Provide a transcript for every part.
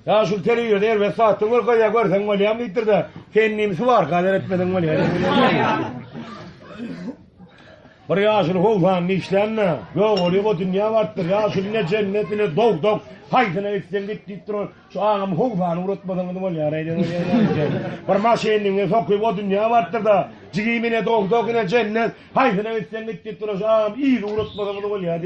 Ya şu televizyon değil ve saatten var koya görsen var ya mıdır da kendimizi var kadar etmeden var ya. Bir ya şunu kovdan işlenme. Yok oluyor bu dünya vardır ya şunu ne cennet ne dok haydına etsen git durun. Şu ağam kovdan uğratmadan var ya. Bir maşenin ne sokuyor bu dünya vardır da cigimine dok ne cennet haydına etsen git durun. Şu ağam iyi uğratmadan var ya.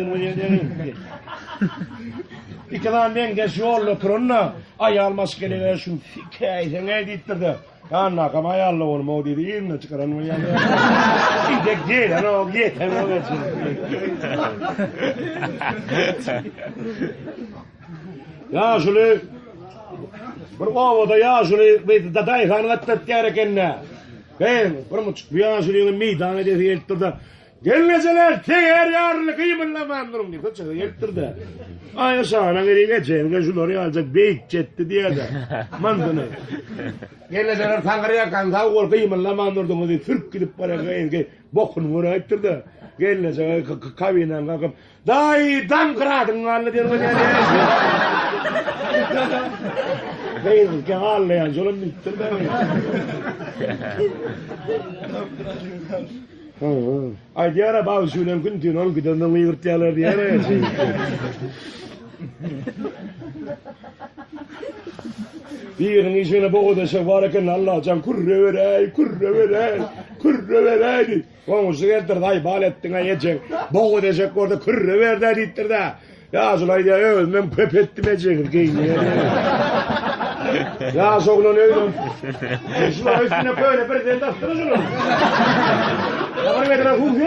İkiden ben geçiyorlar turunla ayalmaz geliyor şu fikayete ne dittirdi. Anna kama ayarlı olma o dedi yerine çıkaran mı yani. İdek değil ana o yeter o geçin. Ya şöyle bir ovada ya şöyle bir daday kanlattı gereken ben bir ya şöyle meydan edesi yeltirdi. Gelmeseler teğer yarlı kıyımınla mandırım diye kaçağı yeltirdi. Aynı sahana geri geçelim şunları alacak beyik çetti diye de mandını. Gelmeseler Tanrı'ya kansa ol kıyımınla mandırdım diye Türk gidip para kayın bokun vura ettirdi. Gelmeseler kavinden kalkıp dahi dam kıradın anlı diye mi diye. Kayın ki ağlayan şunun bittirdi. Ay diyara bağ usulüm küntün ol gidenden yırtyalar diyara ya şey. Birinin işine boğu dese varken Allah can kurre verey. Komusu getir day bal ettin ayecek. Boğu desek orada kurre verdi dittir de. Ya sulay diye ölmem köpettim ecek giyin. Ya soğlan öyle. Şuna üstüne böyle bir dende astırın şunu. Yapar verdiler hukuk.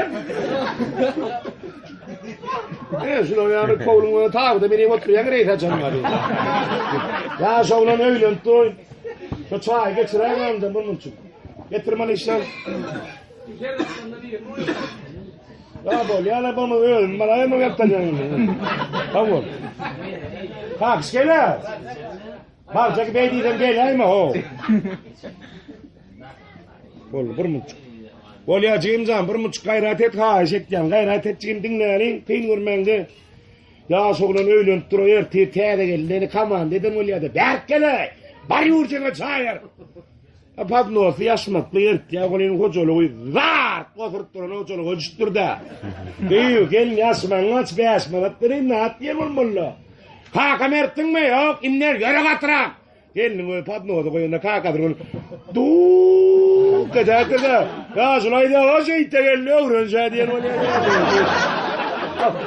Şuna yani kovluğunu tağdı beni oturuyor greyta canım. Ya soğlan öyle dur. Şu çay getireyim de bunun için. Getirmeli işlem. Ya bol ya bunu öyle bana mı yaptacaksın? Tamam. Kalk skele. Balcak beydiden geleyim o. Bol bir muçuk. Bol ya cimzam bir muçuk gayret et ha eşekten gayret et cim dinleyin peyn görmende. Ya soğlan öyle duruyor tete geldi kaman dedim ol ya da berk gele. Bari urcuna çayır. Padno fiyasmatlı yert ya golün hoculuğu var. Oturup duran hoculuğu hocutturda. Diyor gel yasman aç beasmanatları naat yer olmalı. Kaka merttin mi yok? İmler yere katırak. Gelin o padnoğdu koyunda kakadır. Duuu kıda. Ya sulayda o şey de geldi öğrenci diyen o ne?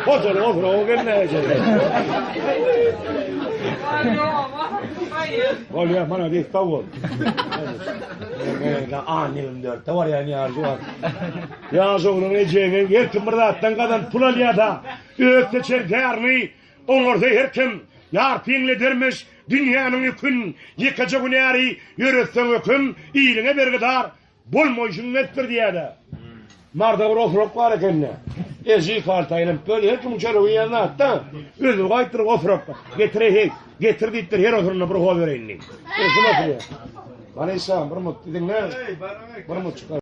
Hocam o geldi. Ol ya bana bir tavuk. Annem diyor. Tavar yani arzu var. Ya soğunun eceğinin yer kımırdattan kadar pulalyada. Ökte çerkerni. Onurda herkim yar pingle dermiş dünyanın yükün yıkacak unayari yürütsen hüküm iyiliğine bir kadar bolmoyşun ettir diye de. Marda bir ofrok var ekenne. Ezi kartayla böyle herkim uçarı uyanına hatta özü kaytır ofrok getirdi her oturuna bir hova vereyim. Bana İsa'm bir mutlu dinle. Bir mutlu çıkar.